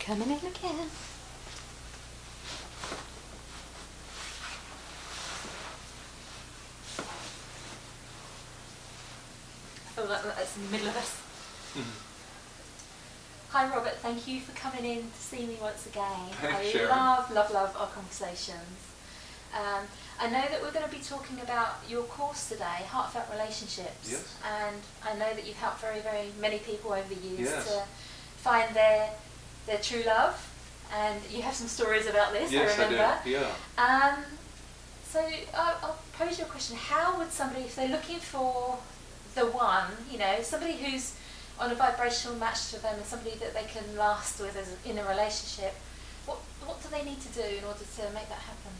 Coming in again. I feel like that's in the middle of us. Hi Robert, thank you for coming in to see me once again. Thanks, I Sharon. love our conversations. I know that we're going to be talking about your course today, Heartfelt Relationships. Yes. And I know that you've helped very, very many people over the years Yes. to find their true love. And you have some stories about this, Yes, I remember. I did. Yeah. So I'll pose you a question. How would somebody, if they're looking for the one, somebody who's on a vibrational match to them and somebody that they can last with in a relationship, what do they need to do in order to make that happen?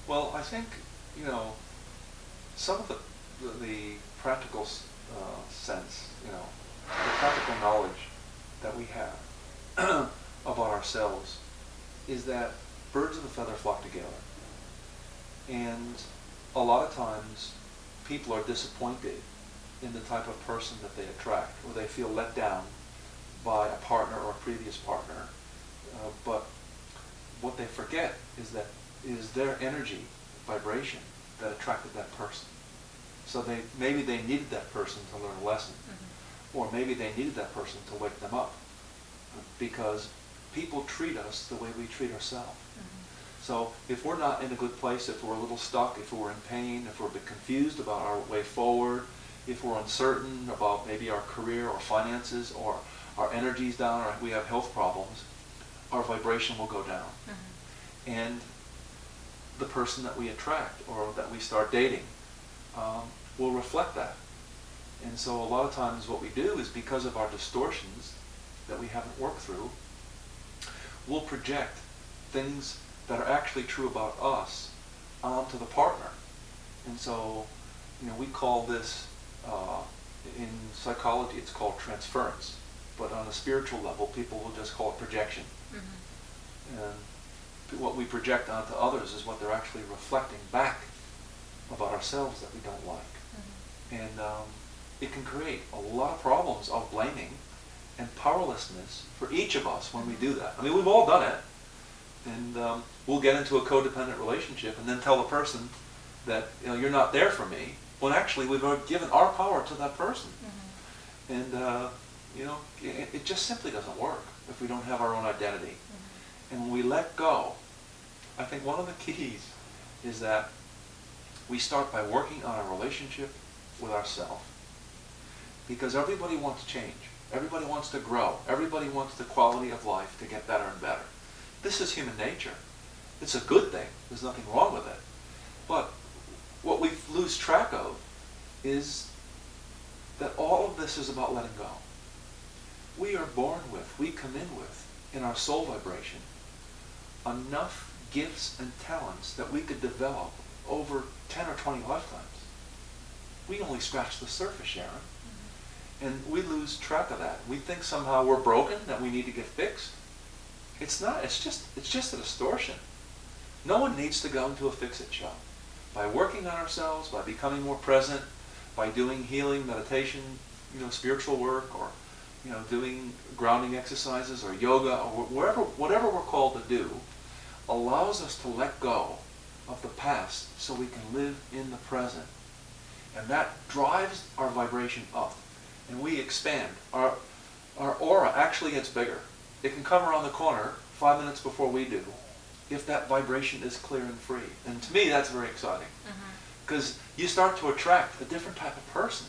Well, I think, some of the practical sense, the practical knowledge that we have about ourselves is that birds of a feather flock together. And a lot of times people are disappointed in the type of person that they attract, or they feel let down by a partner or a previous partner. But what they forget is that it is their energy, vibration, that attracted that person. So maybe they needed that person to learn a lesson, or maybe they needed that person to wake them up, because people treat us the way we treat ourselves. So if we're not in a good place, if we're a little stuck, if we're in pain, if we're a bit confused about our way forward, if we're uncertain about maybe our career or finances, or our energy's down, or we have health problems, our vibration will go down. And the person that we attract or that we start dating will reflect that. And so a lot of times what we do is, because of our distortions that we haven't worked through, we'll project things that are actually true about us onto the partner. And so, we call this, in psychology it's called transference, but on a spiritual level people will just call it projection. And what we project onto others is what they're actually reflecting back about ourselves that we don't like. And it can create a lot of problems of blaming and powerlessness for each of us when we do that. I mean, we've all done it. And we'll get into a codependent relationship and then tell the person that, you're not there for me, when actually we've given our power to that person. And it just simply doesn't work if we don't have our own identity. And when we let go, I think one of the keys is that we start by working on a relationship with ourselves. Because everybody wants change. Everybody wants to grow. Everybody wants the quality of life to get better and better. This is human nature. It's a good thing. There's nothing wrong with it. But what we lose track of is that all of this is about letting go. We are born with, we come in with, in our soul vibration, enough gifts and talents that we could develop over 10 or 20 lifetimes. We only scratch the surface, Sharon. And we lose track of that. We think somehow we're broken, that we need to get fixed. It's not. It's just a distortion. No one needs to go into a fix-it shop. By working on ourselves, by becoming more present, by doing healing, meditation, spiritual work, or doing grounding exercises or yoga, or whatever we're called to do, allows us to let go of the past so we can live in the present. And that drives our vibration up. And we expand. Our aura actually gets bigger. It can come around the corner 5 minutes before we do, if that vibration is clear and free. And to me, that's very exciting. Because you start to attract a different type of person.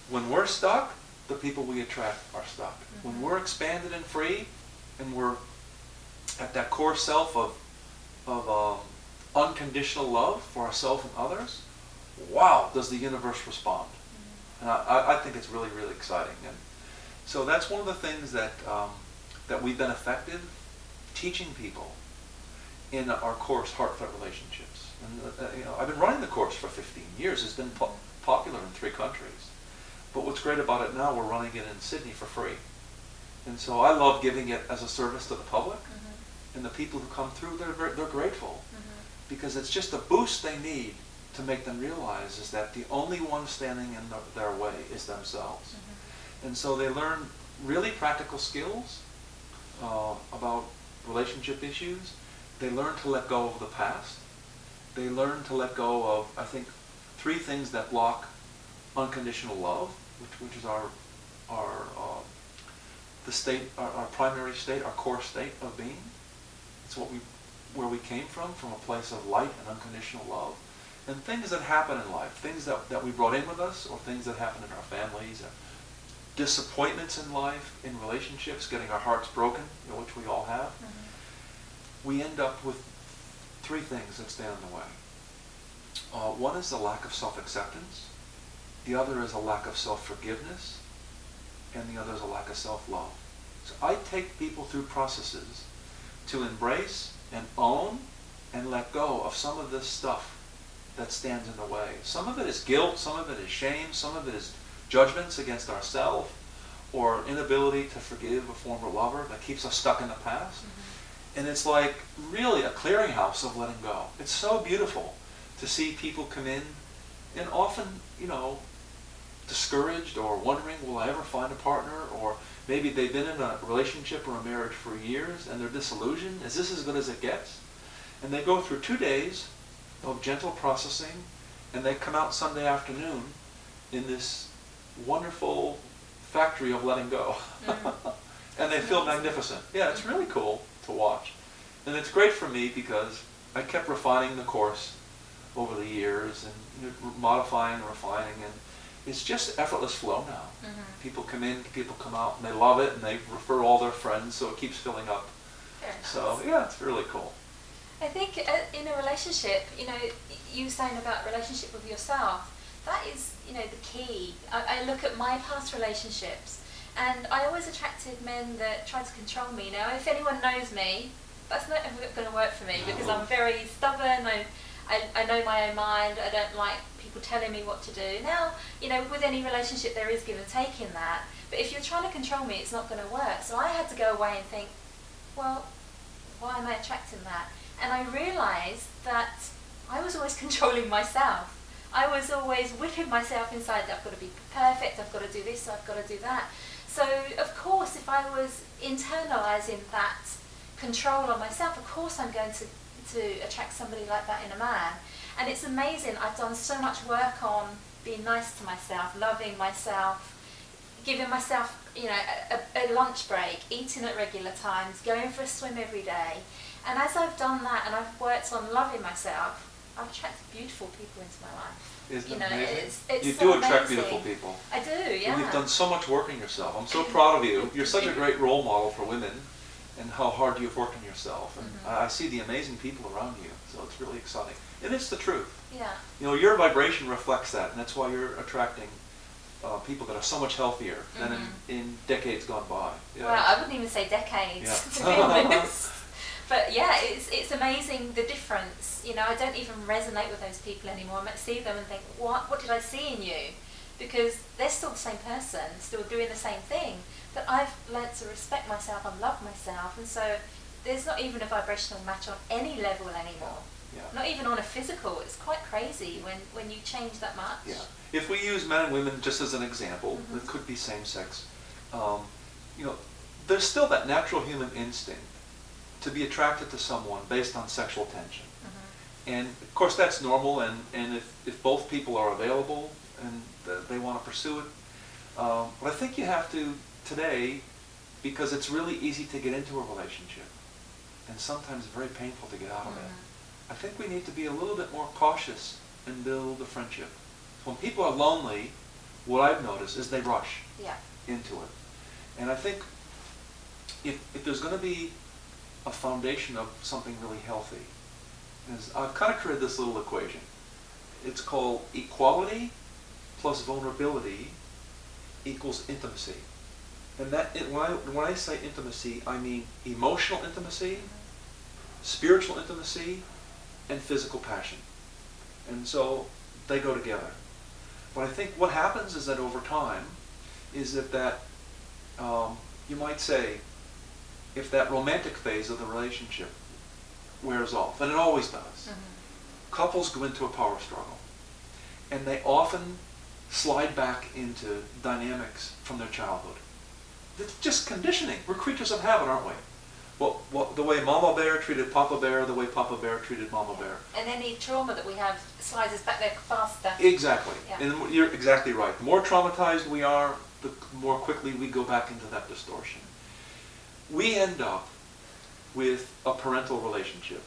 When we're stuck, the people we attract are stuck. When we're expanded and free, and we're at that core self of unconditional love for ourselves and others, wow, does the universe respond. And I think it's really, really exciting. And so that's one of the things that we've been effective teaching people in our course, Heartfelt Relationships. And I've been running the course for 15 years. It's been popular in 3 countries. But what's great about it now, we're running it in Sydney for free. And so I love giving it as a service to the public. And the people who come through, they're grateful. Because it's just a boost they need to make them realize is that the only one standing in their way is themselves. And so they learn really practical skills about relationship issues, they learn to let go of the past. They learn to let go of, I think, 3 things that block unconditional love, which is the state, our primary state, our core state of being. It's where we came from a place of light and unconditional love. And things that happen in life, things that we brought in with us, or things that happen in our families, disappointments in life, in relationships, getting our hearts broken, which we all have, we end up with 3 things that stand in the way. One is the lack of self-acceptance. The other is a lack of self-forgiveness. And the other is a lack of self-love. So I take people through processes to embrace and own and let go of some of this stuff that stands in the way. Some of it is guilt, some of it is shame, some of it is judgments against ourselves, or inability to forgive a former lover that keeps us stuck in the past. And it's like really a clearinghouse of letting go. It's so beautiful to see people come in and often, discouraged or wondering, will I ever find a partner? Or maybe they've been in a relationship or a marriage for years and they're disillusioned. Is this as good as it gets? And they go through 2 days of gentle processing, and they come out Sunday afternoon in this wonderful factory of letting go. And they feel magnificent. Yeah, it's really cool to watch. And it's great for me because I kept refining the course over the years and modifying and refining, and it's just effortless flow now. People come in, people come out, and they love it, and they refer all their friends, so it keeps filling up. Very nice. So yeah, it's really cool. I think in a relationship, you saying about relationship with yourself, that is, the key. I look at my past relationships, and I always attracted men that tried to control me. Now, if anyone knows me, that's not ever going to work for me because I'm very stubborn. I know my own mind. I don't like people telling me what to do. Now, with any relationship there is give and take in that. But if you're trying to control me, it's not going to work. So I had to go away and think, well, why am I attracting that? And I realised that I was always controlling myself. I was always whipping myself inside. I've got to be perfect. I've got to do this. I've got to do that. So, of course, if I was internalising that control on myself, of course I'm going to attract somebody like that in a man. And it's amazing. I've done so much work on being nice to myself, loving myself, giving myself, a lunch break, eating at regular times, going for a swim every day. And as I've done that and I've worked on loving myself, I've attracted beautiful people into my life. Isn't it amazing? It's you so do attract amazing. beautiful people. I do, yeah. And you've done so much work in yourself. I'm so proud of you. You're such a great role model for women and how hard you've worked on yourself. And I see the amazing people around you, so it's really exciting. And it's the truth. Yeah. Your vibration reflects that, and that's why you're attracting people that are so much healthier than in decades gone by. Yeah. Well, I wouldn't even say decades, to be honest. But yeah, it's amazing the difference. I don't even resonate with those people anymore. I might see them and think, what did I see in you? Because they're still the same person, still doing the same thing. But I've learnt to respect myself and love myself, and so there's not even a vibrational match on any level anymore. Yeah. Not even on a physical. It's quite crazy when you change that much. Yeah. If we use men and women just as an example, it could be same sex. There's still that natural human instinct to be attracted to someone based on sexual tension. And of course that's normal, and if both people are available and they want to pursue it. But I think you have to today, because it's really easy to get into a relationship and sometimes very painful to get out of it. I think we need to be a little bit more cautious and build a friendship. When people are lonely, what I've noticed is they rush into it. And I think if there's going to be a foundation of something really healthy, is I've kind of created this little equation. It's called equality plus vulnerability equals intimacy. And when I say intimacy, I mean emotional intimacy, spiritual intimacy, and physical passion. And so they go together. But I think what happens is that over time, is that you might say, if that romantic phase of the relationship wears off, and it always does, couples go into a power struggle. And they often slide back into dynamics from their childhood. It's just conditioning. We're creatures of habit, aren't we? Well, the way Mama Bear treated Papa Bear, the way Papa Bear treated Mama Bear. And any trauma that we have slides us back there faster. Exactly. Yeah. And you're exactly right. The more traumatized we are, the more quickly we go back into that distortion. We end up with a parental relationship.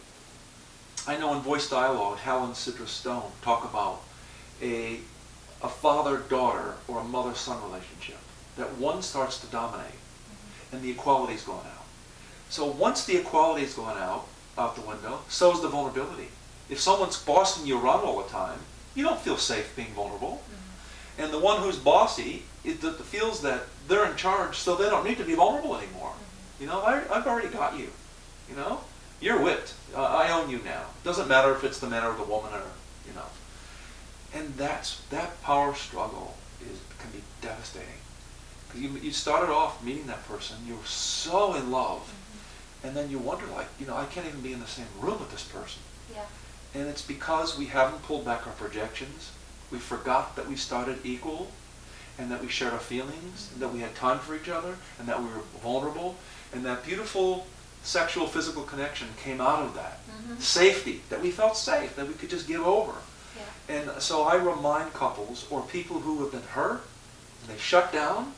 I know in Voice Dialogue, Hal and Sidra Stone talk about a father-daughter or a mother-son relationship, that one starts to dominate and the equality's gone out. So once the equality's gone out the window, so is the vulnerability. If someone's bossing you around all the time, you don't feel safe being vulnerable. And the one who's bossy feels that they're in charge, so they don't need to be vulnerable anymore. You know, I've already got you. You know, you're whipped. I own you now. Doesn't matter if it's the man or the woman, or you know. And that power struggle can be devastating. Because you started off meeting that person, you were so in love, and then you wonder, like, you know, I can't even be in the same room with this person. Yeah. And it's because we haven't pulled back our projections. We forgot that we started equal, and that we shared our feelings, and that we had time for each other, and that we were vulnerable, and that beautiful sexual, physical connection came out of that. Safety, that we felt safe, that we could just give over. Yeah. And so I remind couples or people who have been hurt, they shut down,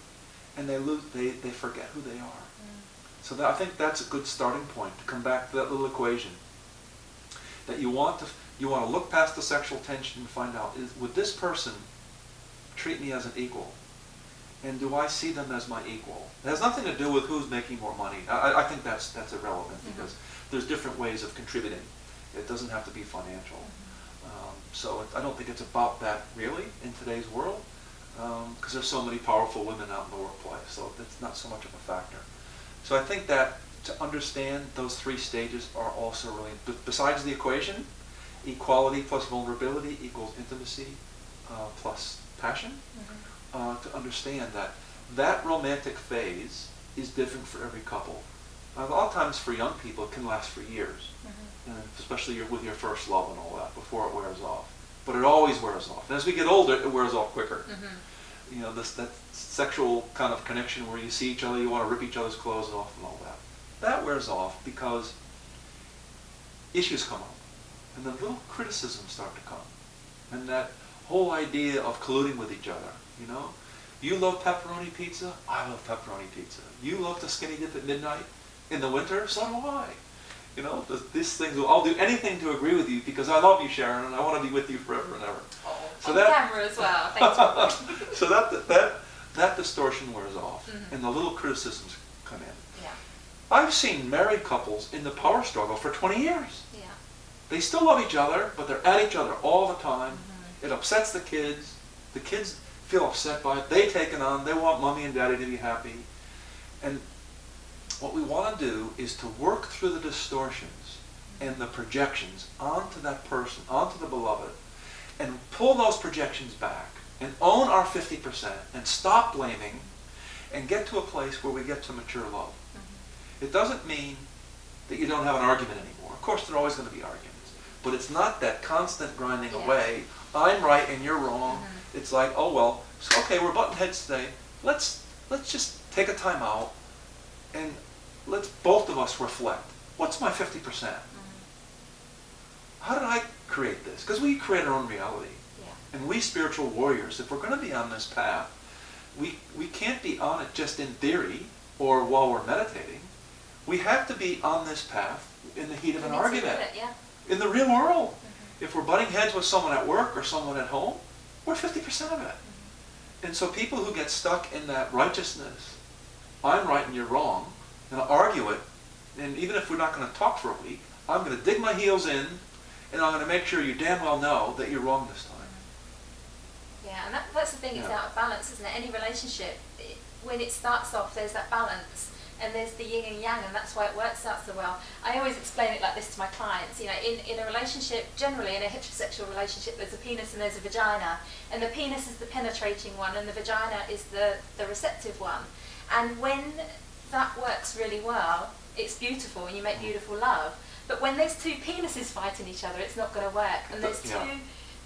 and they forget who they are. So I think that's a good starting point to come back to that little equation. That you want to look past the sexual tension and find out, would this person treat me as an equal? And do I see them as my equal? It has nothing to do with who's making more money. I think that's irrelevant, because there's different ways of contributing. It doesn't have to be financial. So I don't think it's about that really in today's world, because there's so many powerful women out in the workplace, so it's not so much of a factor. So I think that to understand those three stages are also really, besides the equation, equality plus vulnerability equals intimacy plus passion, to understand that romantic phase is different for every couple. A lot of times for young people it can last for years, and especially with your first love and all that, before it wears off. But it always wears off. And as we get older, it wears off quicker. You know, that sexual kind of connection where you see each other, you want to rip each other's clothes off and all that. That wears off because issues come up, and then little criticisms start to come. And that whole idea of colluding with each other, you know? You love pepperoni pizza, I love pepperoni pizza. You love to skinny dip at midnight in the winter, so do I. You know, these things, I'll do anything to agree with you because I love you, Sharon, and I want to be with you forever and ever. So on camera as well. Thanks for So that distortion wears off, and the little criticisms come in. Yeah. I've seen married couples in the power struggle for 20 years. Yeah. They still love each other, but they're at each other all the time. It upsets the kids. The kids feel upset by it. They take it on. They want mommy and daddy to be happy. And what we want to do is to work through the distortions and the projections onto that person, onto the beloved, and pull those projections back and own our 50% and stop blaming and get to a place where we get to mature love. It doesn't mean that you don't have an argument anymore. Of course, there are always going to be arguments. But it's not that constant grinding away. I'm right and you're wrong. It's like, oh well, so, okay, we're butting heads today. Let's just take a time out and let's both of us reflect. What's my 50%? How did I create this? Because we create our own reality. And we spiritual warriors, if we're going to be on this path, we can't be on it just in theory or while we're meditating. We have to be on this path in the heat of an argument. In the real world. If we're butting heads with someone at work or someone at home, we're 50% of it. And so people who get stuck in that righteousness, I'm right and you're wrong, and I'll argue it, and even if we're not going to talk for a week, I'm going to dig my heels in, and I'm going to make sure you damn well know that you're wrong this time. Yeah, and that's the thing, it's out of balance, isn't it? Any relationship, when it starts off, there's that balance, and there's the yin and yang, and that's why it works out so well. I always explain it like this to my clients. You know, in a relationship, generally in a heterosexual relationship, there's a penis and there's a vagina, and the penis is the penetrating one, and the vagina is the receptive one. And when that works really well, it's beautiful, and you make beautiful love. But when there's two penises fighting each other, it's not going to work. And there's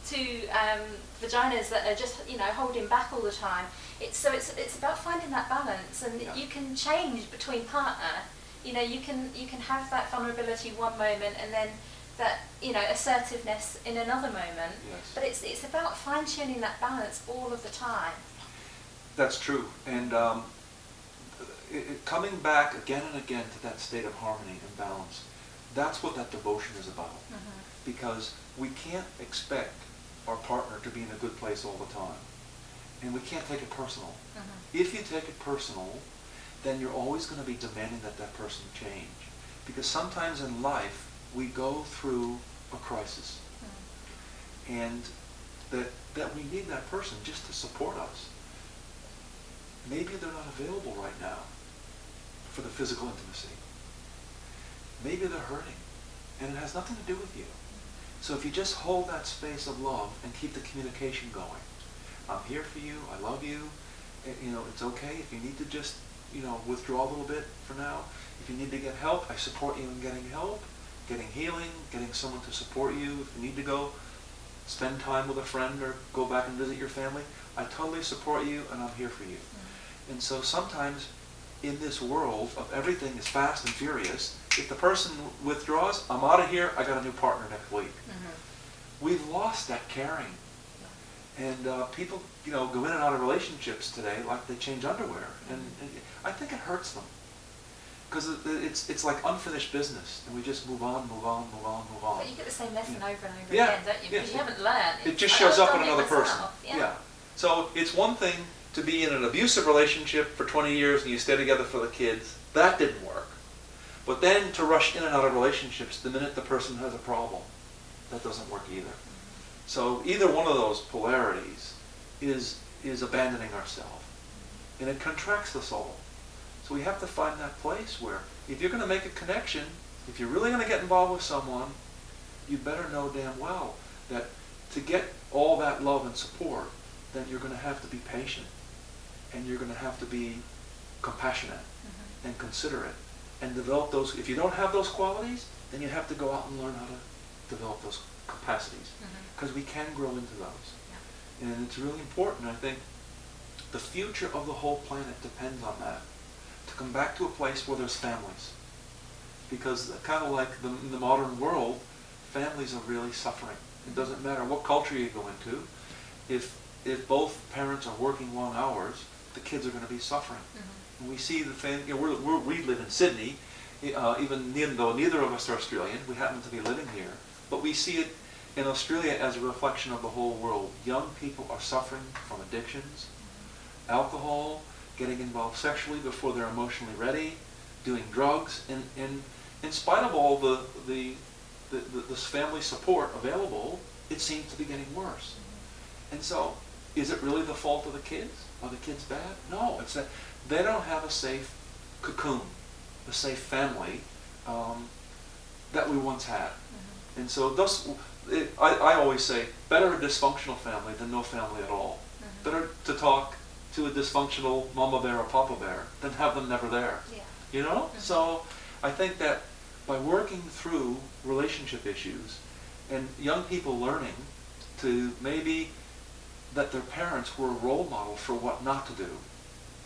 two vaginas that are just, you know, holding back all the time. It's about finding that balance, and Yeah. you can change between partner. You know, you can have that vulnerability one moment, and then that, you know, assertiveness in another moment. Yes. But it's about fine tuning that balance all of the time. That's true. And coming back again and again to that state of harmony and balance, that's what that devotion is about. Mm-hmm. Because we can't expect our partner to be in a good place all the time. And we can't take it personal. Mm-hmm. If you take it personal, then you're always going to be demanding that that person change. Because sometimes in life, we go through a crisis. Mm-hmm. And that we need that person just to support us. Maybe they're not available right now for the physical intimacy. Maybe they're hurting, and it has nothing to do with you. So if you just hold that space of love and keep the communication going, I'm here for you, I love you, you know, it's okay if you need to just, you know, withdraw a little bit for now. If you need to get help, I support you in getting help, getting healing, getting someone to support you. If you need to go spend time with a friend or go back and visit your family, I totally support you and I'm here for you. Mm-hmm. And so sometimes in this world of everything is fast and furious, if the person withdraws, I'm out of here, I got a new partner next week. Mm-hmm. We've lost that caring. And people, you know, go in and out of relationships today like they change underwear. And I think it hurts them. Because it's like unfinished business, and we just move on. But you get the same lesson over and over Yeah. again, don't you? Yeah. Because you haven't learned. It just shows up in I've done another it person. myself. Yeah. So it's one thing to be in an abusive relationship for 20 years and you stay together for the kids. That didn't work. But then to rush in and out of relationships the minute the person has a problem, that doesn't work either. Mm-hmm. So either one of those polarities is abandoning ourselves. And it contracts the soul. So we have to find that place where if you're going to make a connection, if you're really going to get involved with someone, you better know damn well that to get all that love and support, then you're going to have to be patient. And you're going to have to be compassionate mm-hmm. and considerate and develop those. If you don't have those qualities, then you have to go out and learn how to develop those capacities. Because mm-hmm. we can grow into those. Yeah. And it's really important. I think the future of the whole planet depends on that. To come back to a place where there's families. Because kind of like in the modern world, families are really suffering. It doesn't matter what culture you go into. If both parents are working long hours, the kids are going to be suffering. Mm-hmm. And we see the thing, you know, we live in Sydney, even though neither of us are Australian, we happen to be living here. But we see it in Australia as a reflection of the whole world. Young people are suffering from addictions, mm-hmm. alcohol, getting involved sexually before they're emotionally ready, doing drugs, and in spite of all this family support available, it seems to be getting worse. Mm-hmm. And so, is it really the fault of the kids? Are the kids bad? No, it's that they don't have a safe cocoon, a safe family that we once had. Mm-hmm. And so I always say, better a dysfunctional family than no family at all. Mm-hmm. Better to talk to a dysfunctional mama bear or papa bear than have them never there. Yeah. You know? Mm-hmm. So I think that by working through relationship issues and young people learning to maybe that their parents were a role model for what not to do,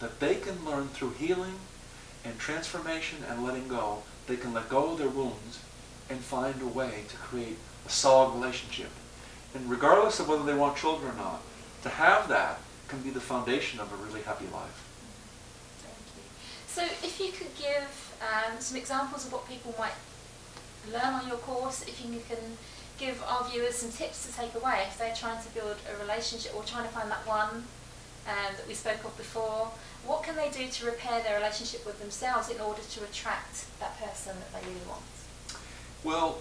that they can learn through healing and transformation and letting go, they can let go of their wounds and find a way to create a solid relationship. And regardless of whether they want children or not, to have that can be the foundation of a really happy life. Thank you. So if you could give some examples of what people might learn on your course, if you can give our viewers some tips to take away if they're trying to build a relationship or trying to find that one that we spoke of before, what can they do to repair their relationship with themselves in order to attract that person that they really want? Well,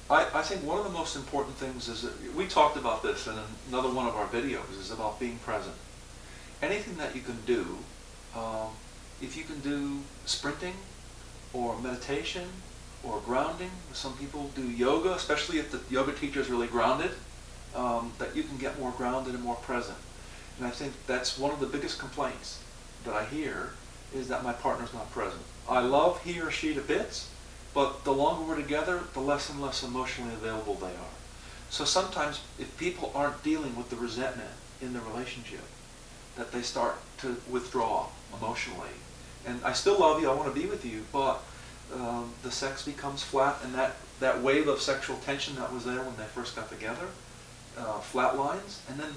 I think one of the most important things is that we talked about this in another one of our videos, is about being present. Anything that you can do, if you can do sprinting or meditation or grounding, some people do yoga, especially if the yoga teacher is really grounded, that you can get more grounded and more present. And I think that's one of the biggest complaints that I hear, is that my partner's not present. I love he or she to bits, but the longer we're together, the less and less emotionally available they are. So sometimes if people aren't dealing with the resentment in the relationship, that they start to withdraw emotionally. And I still love you, I want to be with you, but the sex becomes flat, and that wave of sexual tension that was there when they first got together flatlines, and then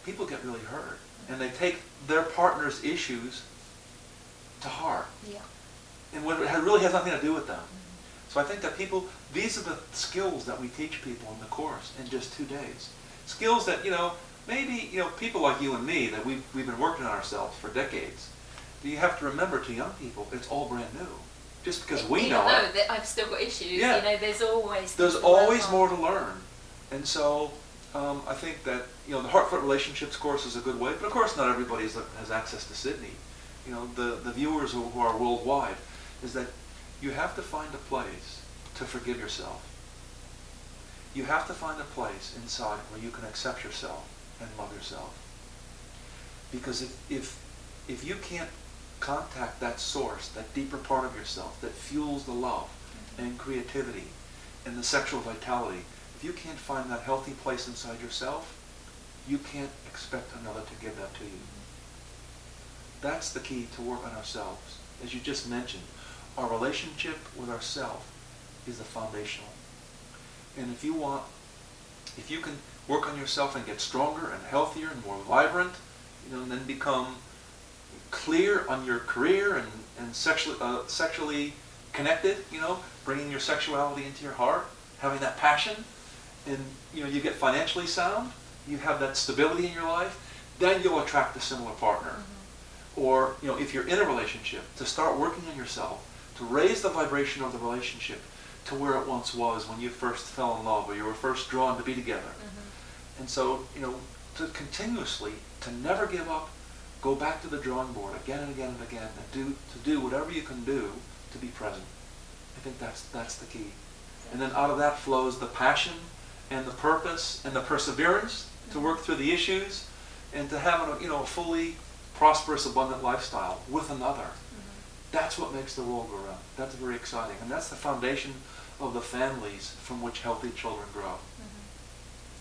people get really hurt. And they take their partner's issues to heart. Yeah. And when it really has nothing to do with them. So I think that these are the skills that we teach people in the course in just 2 days. Skills that, maybe, people like you and me, that we've been working on ourselves for decades. But you have to remember, to young people, it's all brand new. Just because we know it. That I've still got issues, Yeah. there's always more to learn. And so I think that, the Heartfelt Relationships course is a good way, but of course not everybody has access to Sydney. The viewers who are worldwide, is that you have to find a place to forgive yourself. You have to find a place inside where you can accept yourself and love yourself. Because if you can't contact that source, that deeper part of yourself that fuels the love and creativity and the sexual vitality, if you can't find that healthy place inside yourself, you can't expect another to give that to you. That's the key to work on ourselves. As you just mentioned, our relationship with ourselves is the foundational. And if you can work on yourself and get stronger and healthier and more vibrant, and then become clear on your career and sexually connected, bringing your sexuality into your heart, having that passion, and you get financially sound, you have that stability in your life, then you'll attract a similar partner. Or, if you're in a relationship, to start working on yourself, to raise the vibration of the relationship to where it once was when you first fell in love or you were first drawn to be together. And so, to continuously, to never give up, go back to the drawing board again and again and again, and to do whatever you can do to be present. I think that's the key. And then out of that flows the passion and the purpose and the perseverance to work through the issues and to have a fully prosperous, abundant lifestyle with another. That's what makes the world go round. That's very exciting. And that's the foundation of the families from which healthy children grow.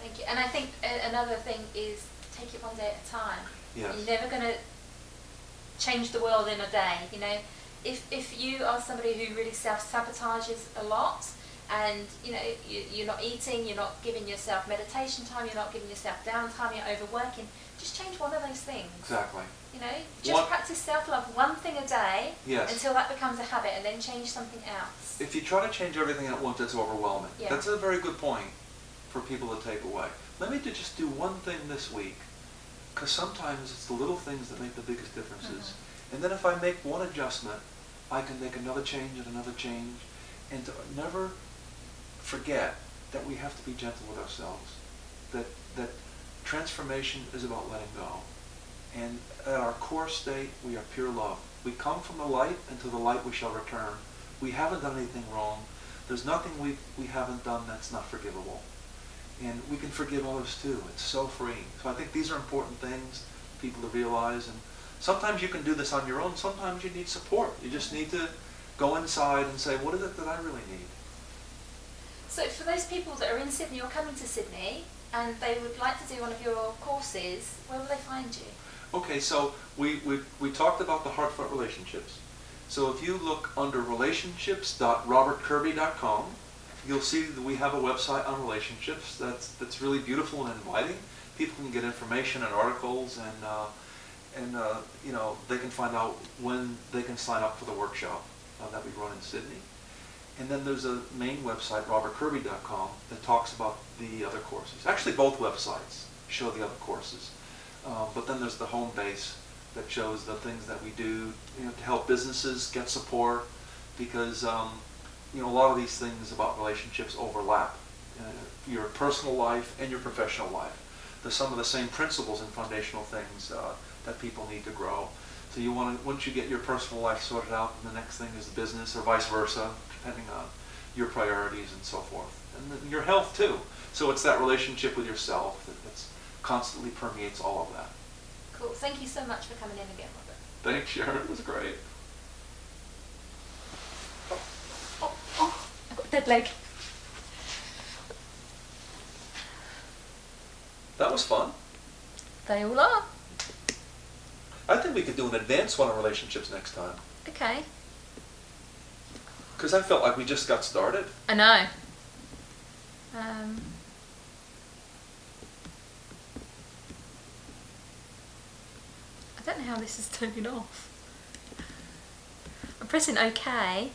Thank you. And I think another thing is take it one day at a time. Yes. You're never going to change the world in a day. If you are somebody who really self-sabotages a lot, and you're not eating, you're not giving yourself meditation time, you're not giving yourself downtime, you're overworking, just change one of those things. Exactly. Practice self-love one thing a day. Yes. Until that becomes a habit, and then change something else. If you try to change everything at once, it's overwhelming. Yeah. That's a very good point for people to take away. Let me just do one thing this week, because sometimes it's the little things that make the biggest differences. And then if I make one adjustment, I can make another change and another change, and to never forget that we have to be gentle with ourselves, that transformation is about letting go. And at our core state, we are pure love. We come from the light, and to the light we shall return. We haven't done anything wrong. There's nothing we haven't done that's not forgivable. And we can forgive others too. It's so freeing. So I think these are important things for people to realize. And sometimes you can do this on your own. Sometimes you need support. You just need to go inside and say, what is it that I really need? So for those people that are in Sydney or coming to Sydney, and they would like to do one of your courses, where will they find you? Okay, so we talked about the Heartfelt Relationships. So if you look under relationships.robertkirby.com, you'll see that we have a website on relationships that's really beautiful and inviting. People can get information and articles, and they can find out when they can sign up for the workshop that we run in Sydney. And then there's a main website, robertkirby.com, that talks about the other courses. Actually, both websites show the other courses. But then there's the home base that shows the things that we do to help businesses get support, because a lot of these things about relationships overlap. Your personal life and your professional life. There's some of the same principles and foundational things that people need to grow. So once you get your personal life sorted out, the next thing is the business, or vice versa, depending on your priorities and so forth. And then your health too. So it's that relationship with yourself that's constantly permeates all of that. Cool. Thank you so much for coming in again, Robert. Thanks, Sharon. It was great. I've got a dead leg. That was fun. They all are. I think we could do an advanced one on relationships next time. Okay. Because I felt like we just got started. I know. I don't know how this is turning off. I'm pressing OK.